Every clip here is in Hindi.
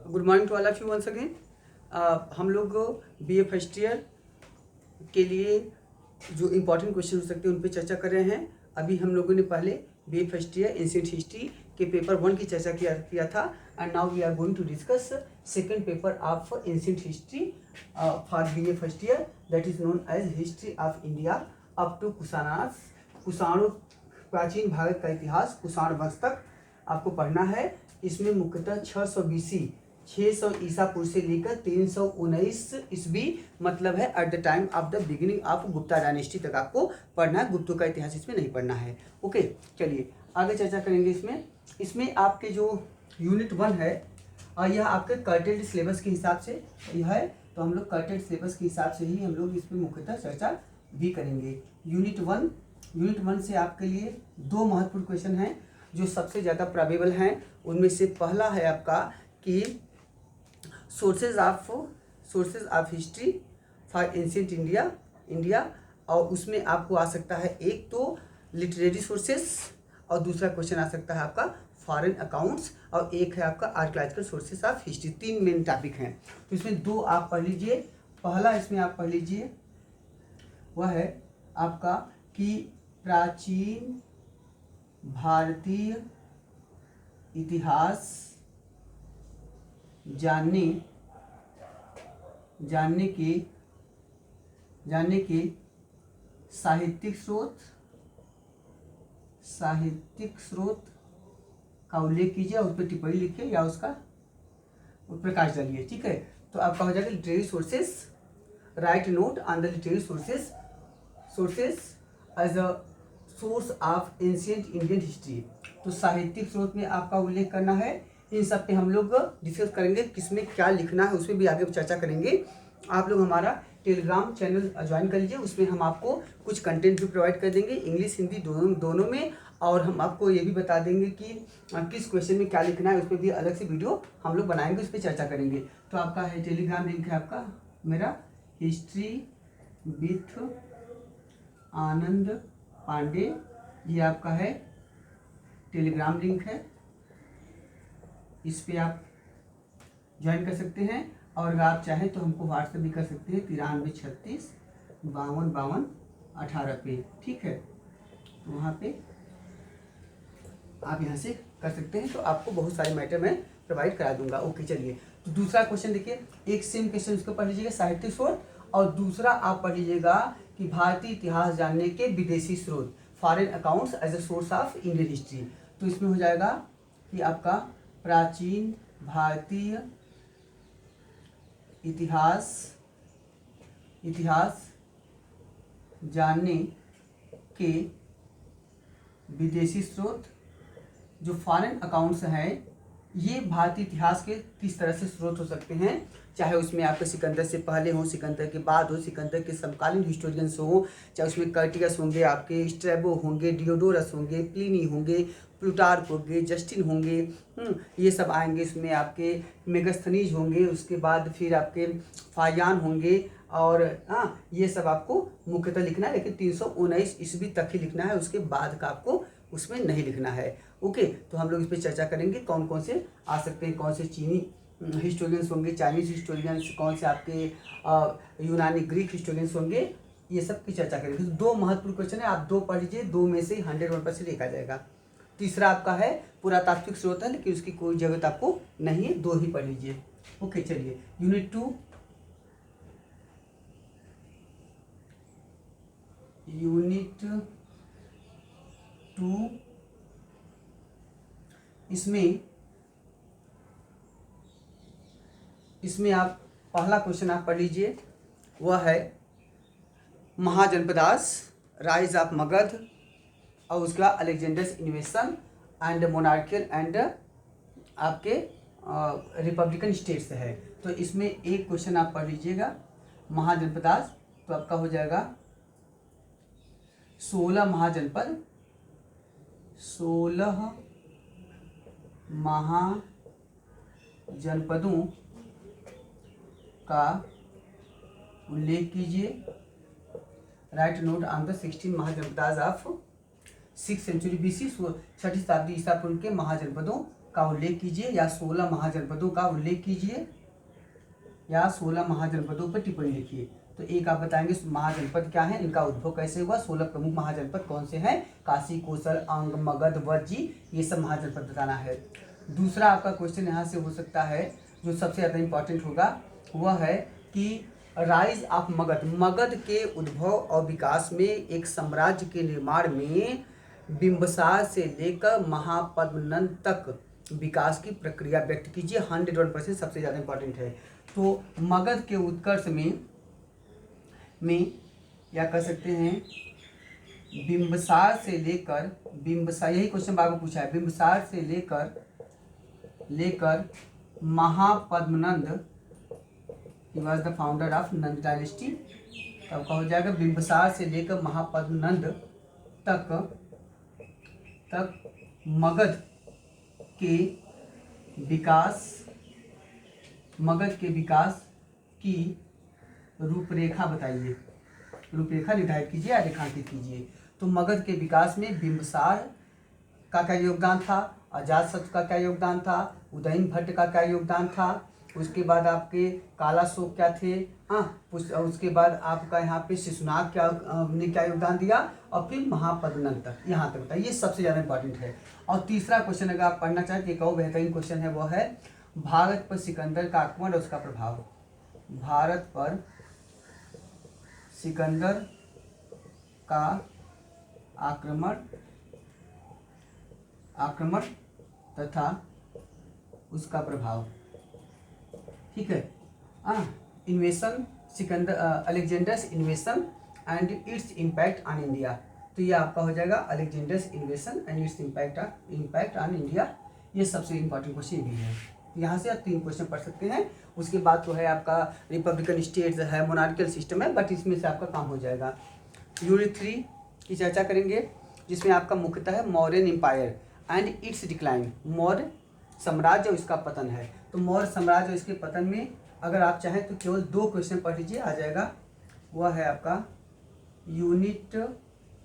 Good morning to all of you once again. हम लोग बीए फर्स्ट ईयर के लिए जो इम्पोर्टेंट क्वेश्चन हो सकते हैं उन पे चर्चा कर रहे हैं। अभी हम लोगों ने पहले BA first year ancient history के पेपर 1 की चर्चा किया था and now we are going to discuss second paper of ancient history for BA first year, that is known as history of India up to कुषाणों प्राचीन भारत का इतिहास कुषाण वंश तक आपको पढ़ना है। इसमें मुख्यतः 600 BC 600 ईसा पूर्व से लेकर 319 ईस्वी मतलब है at the time of the beginning of Gupta dynasty तक आपको पढ़ना है। गुप्तों का इतिहास इसमें नहीं पढ़ना है। ओके, चलिए आगे चर्चा करेंगे। इसमें आपके जो यूनिट 1 है और यह आपके कर्टेड सिलेबस के हिसाब से यह है, तो हम लोग कर्टेड सिलेबस के हिसाब से ही हम लोग इसमें मुख्यतः चर्चा भी करेंगे। यूनिट 1 से आपके लिए 2 महत्वपूर्ण क्वेश्चन हैं जो सबसे ज़्यादा प्रोबेबल हैं। उनमें से पहला है आपका कि sources of history for ancient India और उसमें आपको आ सकता है एक तो लिटरेरी सोर्सेज और दूसरा क्वेश्चन आ सकता है आपका फॉरेन अकाउंट्स और एक है आपका archaeological sources of history. 3 main topic हैं, तो इसमें 2 आप पढ़ लीजिए। पहला इसमें आप पढ़ लीजिए वह है आपका कि प्राचीन भारतीय इतिहास जानने के साहित्यिक स्रोत का उल्लेख कीजिए और उस पर टिप्पणी लिखिए या उसका प्रकाश डालिए। ठीक है, तो आपका हो जाएगा literary sources. Write note on the literary sources as a source of ancient Indian history. तो साहित्यिक स्रोत में आपका उल्लेख करना है। इन सब पे हम लोग डिस्कस करेंगे, किसमें क्या लिखना है उसमें भी आगे चर्चा करेंगे। आप लोग हमारा टेलीग्राम चैनल ज्वाइन कर लीजिए, उसमें हम आपको कुछ कंटेंट भी प्रोवाइड कर देंगे, इंग्लिश हिंदी दोनों में। और हम आपको ये भी बता देंगे कि किस क्वेश्चन में क्या लिखना है, उस पर भी अलग से वीडियो हम लोग बनाएंगे, उस पर चर्चा करेंगे। तो आपका है टेलीग्राम लिंक है आपका मेरा हिस्ट्री विथ आनंद पांडे, ये आपका है टेलीग्राम लिंक है, इस पे आप ज्वाइन कर सकते हैं। और अगर आप चाहें तो हमको व्हाट्सएप भी कर सकते हैं 93 36 52 52 18 पे। ठीक है, तो वहाँ पे आप यहाँ से कर सकते हैं, तो आपको बहुत सारे मैटर मैं प्रोवाइड करा दूंगा। ओके, चलिए तो दूसरा क्वेश्चन देखिए, एक सेम क्वेश्चन उसको पढ़ लीजिएगा साहित्यिक स्रोत, और दूसरा आप पढ़ लीजिएगा कि भारतीय इतिहास जानने के विदेशी स्रोत foreign accounts as a source of Indian history. तो इसमें हो जाएगा कि आपका प्राचीन भारतीय इतिहास जानने के विदेशी स्रोत जो फॉरेन अकाउंट्स हैं, ये भारतीय इतिहास के किस तरह से स्रोत हो सकते हैं, चाहे उसमें आपके सिकंदर से पहले हो, सिकंदर के बाद हो, सिकंदर के समकालीन हिस्टोरियंस हो, चाहे उसमें कर्टियस होंगे, आपके स्ट्रैबो होंगे, डियोडोरस होंगे, प्लिनी होंगे, प्लूटार्क होंगे, जस्टिन होंगे, ये सब आएंगे। इसमें आपके मेगास्थनीज होंगे, उसके बाद फिर आपके फायान होंगे, और ये सब आपको मुख्यतः लिखना है, लेकिन 319 ईस्वी तक ही लिखना है, उसके बाद का आपको उसमें नहीं लिखना है। ओके, तो हम लोग इस पर चर्चा करेंगे कौन कौन से आ सकते हैं, कौन से चीनी हिस्टोरियंस होंगे, चाइनीज हिस्टोरियंस, कौन से आपके यूनानी ग्रीक हिस्टोरियंस होंगे, ये सब की चर्चा करेंगे। तो 2 महत्वपूर्ण क्वेश्चन है, आप 2 पढ़ लीजिए, 2 में से 101% लिखा जाएगा। तीसरा आपका है पुरातात्विक स्रोत है, लेकिन उसकी कोई जरूरत आपको नहीं है, 2 ही पढ़ लीजिए। ओके, चलिए यूनिट 2 इसमें आप पहला क्वेश्चन आप पढ़ लीजिए, वह है महाजनपदास, राइज ऑफ मगध, और उसका अलेक्जेंडर्स इन्वेशन एंड मोनार्कियल एंड आपके रिपब्लिकन स्टेट्स है। तो इसमें एक क्वेश्चन आप पढ़ लीजिएगा महाजनपदास, तो आपका हो जाएगा 16 महाजनपदों का उल्लेख कीजिए। Right note on the 16 mahajanapadas of 6th century BC, 6ठी शताब्दी ईसा पूर्व के महाजनपदों का उल्लेख कीजिए या 16 महाजनपदों का उल्लेख कीजिए या 16 महाजनपदों पर टिप्पणी लिखिए। तो एक आप बताएंगे महाजनपद क्या है, इनका उद्भव कैसे हुआ, 16 प्रमुख महाजनपद कौन से हैं, काशी, कौशल, अंग, मगध, वज्जी, ये सब महाजनपद बताना है। दूसरा आपका क्वेश्चन यहाँ से हो सकता है जो सबसे ज़्यादा इंपॉर्टेंट होगा, वह है कि राइज ऑफ मगध, मगध के उद्भव और विकास में एक साम्राज्य के निर्माण में बिंबसार से लेकर महापद्मनंद तक विकास की प्रक्रिया व्यक्त कीजिए। 101% सबसे ज़्यादा इंपॉर्टेंट है। तो मगध के उत्कर्ष में या कह सकते हैं बिंबसार से लेकर, बिंबसार, यही क्वेश्चन बाबू पूछा है, बिंबसार से लेकर Mahapadmananda, he was the founder of Nanda dynasty. तब का हो जाएगा बिंबसार से लेकर महापद्मनंद तक मगध के विकास की रूपरेखा बताइए, रूपरेखा निर्धारित कीजिए या रेखांकित कीजिए। तो मगध के विकास में बिंबसार का क्या योगदान था, अजातशत्रु का क्या योगदान था, उदयन भट्ट का क्या योगदान था, उसके बाद आपके कालाशोक क्या थे, उसके बाद आपका यहाँ पे शिशुनाग ने क्या योगदान दिया, और फिर महापद्मनंद तक, यहाँ तक बताइए। ये सबसे ज़्यादा इंपॉर्टेंट है। और तीसरा क्वेश्चन अगर आप पढ़ना चाहें तो एक और बेहतरीन क्वेश्चन है, वो है भारत पर सिकंदर का आक्रमण और उसका प्रभाव। भारत पर सिकंदर का आक्रमण तथा उसका प्रभाव, ठीक है। इन्वेशन, Sikandar, Alexander's इन्वेशन and its impact on India. तो ये आपका हो जाएगा Alexander's इन्वेशन and its impact on India. ये सबसे इंपॉर्टेंट क्वेश्चन भी है। यहाँ से आप 3 क्वेश्चन पढ़ सकते हैं। उसके बाद तो है आपका रिपब्लिकन स्टेट्स है, मोनार्कियल सिस्टम है, बट इसमें से आपका काम हो जाएगा। यूनिट 3 की चर्चा करेंगे, जिसमें आपका मुख्यतः है Mauryan empire and its decline, Maurya साम्राज्य और इसका पतन है। तो मौर्य साम्राज्य और इसके पतन में अगर आप चाहें तो केवल 2 क्वेश्चन पढ़ लीजिए, आ जाएगा। वह है आपका unit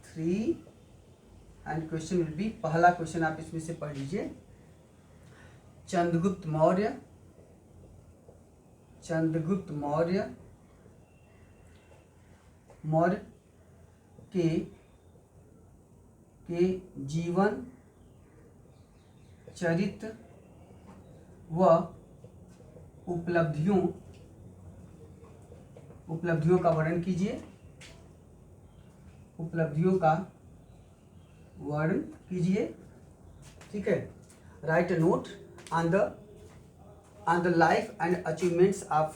3 and question will be, पहला क्वेश्चन आप इसमें से पढ़ लीजिए, चंद्रगुप्त मौर्य के जीवन चरित्र व उपलब्धियों का वर्णन कीजिए, ठीक है। Right a note on the life and achievements of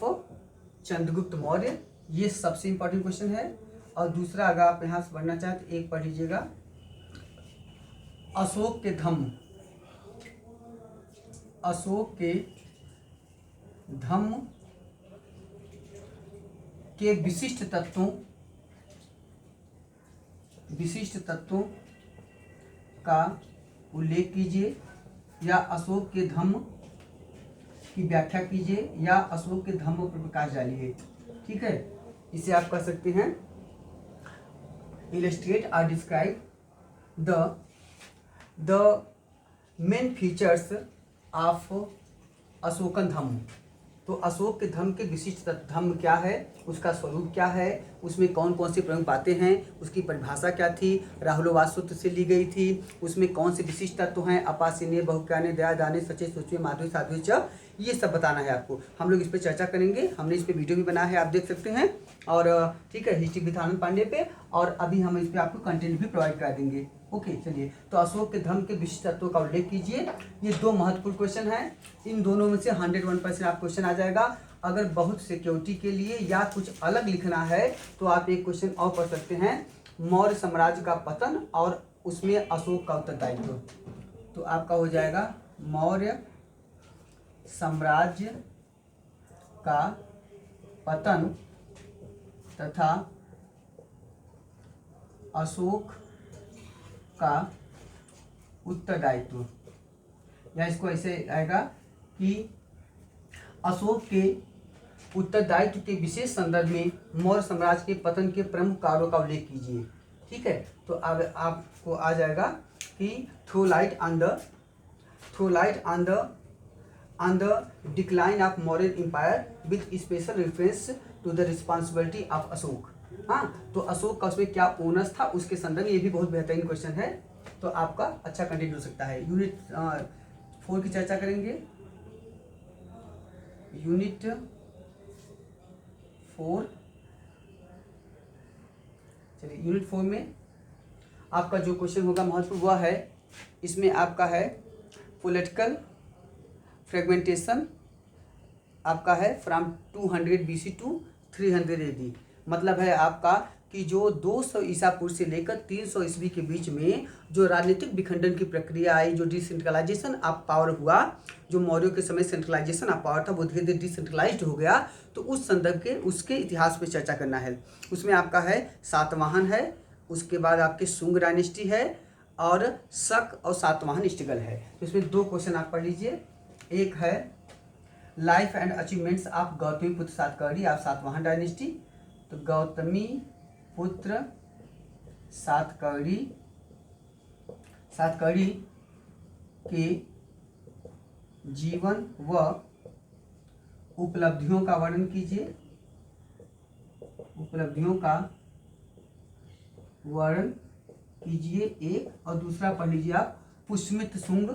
Chandragupta Maurya. ये सबसे इंपॉर्टेंट क्वेश्चन है। और दूसरा अगर आप यहाँ से पढ़ना चाहें तो एक पढ़ लीजिएगा, अशोक के धम्म के विशिष्ट तत्वों का उल्लेख कीजिए, या अशोक के धम्म की व्याख्या कीजिए, या अशोक के धम्म पर प्रकाश डालिए, ठीक है। इसे आप कर सकते हैं, इलस्ट्रेट और describe the main features of Ashokan Dhamma. तो अशोक के धम्म के विशिष्ट धम्म क्या है, उसका स्वरूप क्या है, उसमें कौन कौन सी प्रमुख बातें हैं, उसकी परिभाषा क्या थी, राहुलवाद सूत्र से ली गई थी, उसमें कौन से विशिष्ट तत्व हैं, अपासीने, बहुज्ञाने, दया दाने, सचे, सूचे, माधुर्य, साधुर्य च, ये सब बताना है आपको। हम लोग इस पर चर्चा करेंगे, हमने इस पर वीडियो भी बनाया है, आप देख सकते हैं। और ठीक है, हिस्ट्री विद आनंद पांडे पे, और अभी हम इस पर आपको कंटेंट भी प्रोवाइड करा देंगे। ओके, चलिए। तो अशोक के धर्म के विशिष्ट तत्वों का उल्लेख कीजिए। ये 2 महत्वपूर्ण क्वेश्चन हैं। इन दोनों में से 101% आप क्वेश्चन आ जाएगा। अगर बहुत सिक्योरिटी के लिए या कुछ अलग लिखना है तो आप एक क्वेश्चन और पढ़ सकते हैं, मौर्य साम्राज्य का पतन और उसमें अशोक का उत्तरदायित्व। तो आपका हो जाएगा मौर्य साम्राज्य का पतन तथा अशोक का उत्तरदायित्व, या इसको ऐसे आएगा कि अशोक के उत्तरदायित्व के विशेष संदर्भ में मौर्य साम्राज्य के पतन के प्रमुख कारणों का उल्लेख कीजिए। ठीक है, तो अब आपको आ जाएगा कि throw light throw light on the decline of Mauryan empire with special reference to the responsibility of Ashoka. हाँ, तो अशोक का उसमें क्या ओनर्स था उसके संदर्भ में, ये भी बहुत बेहतरीन क्वेश्चन है, तो आपका अच्छा कंटेंट हो सकता है। यूनिट 4 की चर्चा करेंगे। यूनिट 4, चलिए यूनिट 4 में आपका जो क्वेश्चन होगा महत्वपूर्ण वह है, इसमें आपका है पॉलिटिकल फ्रेगमेंटेशन, आपका है फ्रॉम 200 BC टू 300 AD। मतलब है आपका कि जो 200 ईसा पूर्व से लेकर 300 ईस्वी के बीच में जो राजनीतिक विखंडन की प्रक्रिया आई, जो डिसेंट्रलाइजेशन ऑफ पावर हुआ, जो मौर्यों के समय सेंट्रलाइजेशन ऑफ पावर था वो धीरे धीरे डिसेंट्रलाइज्ड हो गया, तो उस संदर्भ के उसके इतिहास पे चर्चा करना है। उसमें आपका है सातवाहन है, उसके बाद आपके शुंग डायनेस्टी है, और शक और सातवाहन स्ट्रगल है। तो इसमें 2 क्वेश्चन आप पढ़ लीजिए। एक है life and achievements of Gautami पुत्र सातकर्णी ऑफ सातवाहन डायनेस्टी। तो गौतमी पुत्र सातकर्णी के जीवन व उपलब्धियों का वर्णन कीजिए। उपलब्धियों का वर्णन कीजिए एक, और दूसरा पढ़ लीजिए आप पुष्यमित्र शुंग,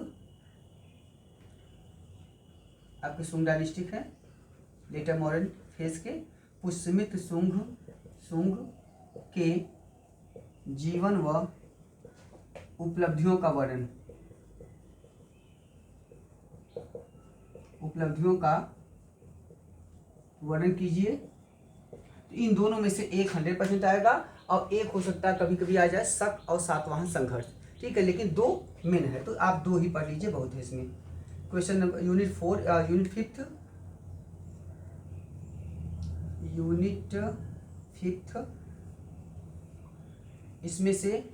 आपके शुंग डायनेस्टिक है लेटर मॉडर्न फेज के, पुष्यमित्र शुंग के जीवन व उपलब्धियों का वर्णन, कीजिए। तो इन दोनों में से एक 100% आएगा, और एक हो सकता है कभी कभी आ जाए शक और सातवाहन संघर्ष, ठीक है, लेकिन 2 मेन है, तो आप 2 ही पढ़ लीजिए, बहुत है इसमें। क्वेश्चन नंबर यूनिट 5 इसमें से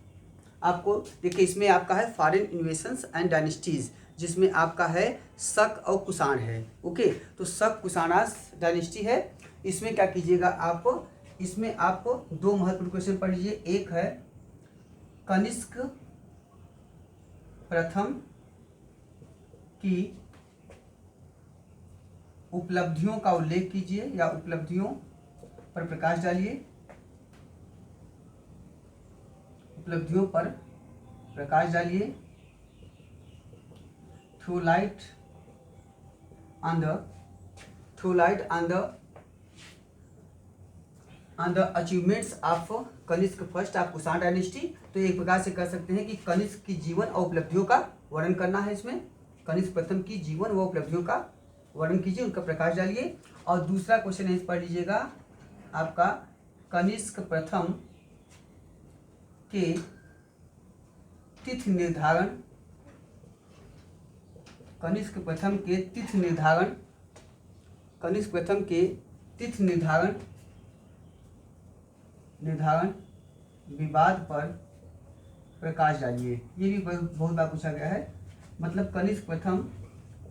आपको देखिए, इसमें आपका है फॉरेन इन्वेशंस एंड डायनेस्टीज, जिसमें आपका है शक और कुषाण है। ओके, तो शक कुषाणास डायनेस्टी है। इसमें क्या कीजिएगा आप, इसमें आप 2 महत्वपूर्ण क्वेश्चन पढ़ लीजिए। एक है कनिष्क प्रथम की उपलब्धियों का उल्लेख कीजिए, या उपलब्धियों पर प्रकाश डालिए, उपलब्धियों पर प्रकाश डालिए। Throw light on the achievements of Kanishka first of Kushan dynasty. तो एक प्रकार से कह सकते हैं कि कनिष्क की जीवन और उपलब्धियों का वर्णन करना है। इसमें कनिष्क प्रथम की जीवन व उपलब्धियों का वर्णन कीजिए, उनका प्रकाश डालिए। और दूसरा क्वेश्चन है, पढ़ लीजिएगा आपका कनिष्क प्रथम के तिथि निर्धारण, कनिष्क प्रथम के तिथि निर्धारण विवाद पर प्रकाश डालिए। ये भी बहुत बार पूछा गया है। मतलब कनिष्क प्रथम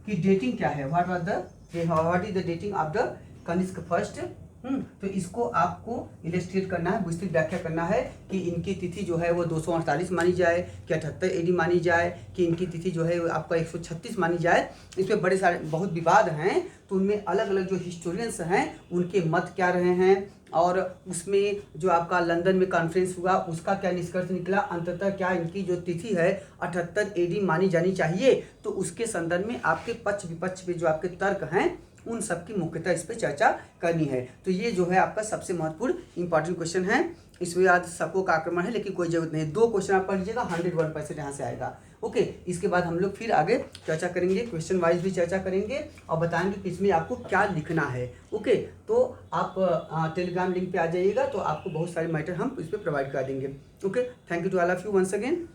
की डेटिंग क्या है, what is the dating of the Kanishka first. तो इसको आपको इलस्ट्रेट करना है, विस्तृत व्याख्या करना है कि इनकी तिथि जो है वो 248 मानी जाए, कि 78 AD मानी जाए, कि इनकी तिथि जो है आपका 136 मानी जाए। इसमें बड़े सारे बहुत विवाद हैं, तो उनमें अलग अलग जो हिस्टोरियंस हैं उनके मत क्या रहे हैं, और उसमें जो आपका लंदन में कॉन्फ्रेंस हुआ उसका क्या निष्कर्ष निकला, अंततः क्या इनकी जो तिथि है 78 AD मानी जानी चाहिए। तो उसके संदर्भ में आपके पक्ष विपक्ष पे जो आपके तर्क हैं उन सब की मुख्यतः इस पर चर्चा करनी है। तो ये जो है आपका सबसे महत्वपूर्ण इंपॉर्टेंट क्वेश्चन है। इसमें आज शकों का आक्रमण है, लेकिन कोई जरूरत नहीं, 2 क्वेश्चन आप पढ़ लीजिएगा, 101% यहाँ से आएगा। ओके, इसके बाद हम लोग फिर आगे चर्चा करेंगे, क्वेश्चन वाइज भी चर्चा करेंगे और बताएंगे कि इसमें आपको क्या लिखना है। ओके, तो आप टेलीग्राम लिंक पे आ जाइएगा, तो आपको बहुत सारे मैटर हम इस पर प्रोवाइड कर देंगे। Okay, thank you to all of you once again.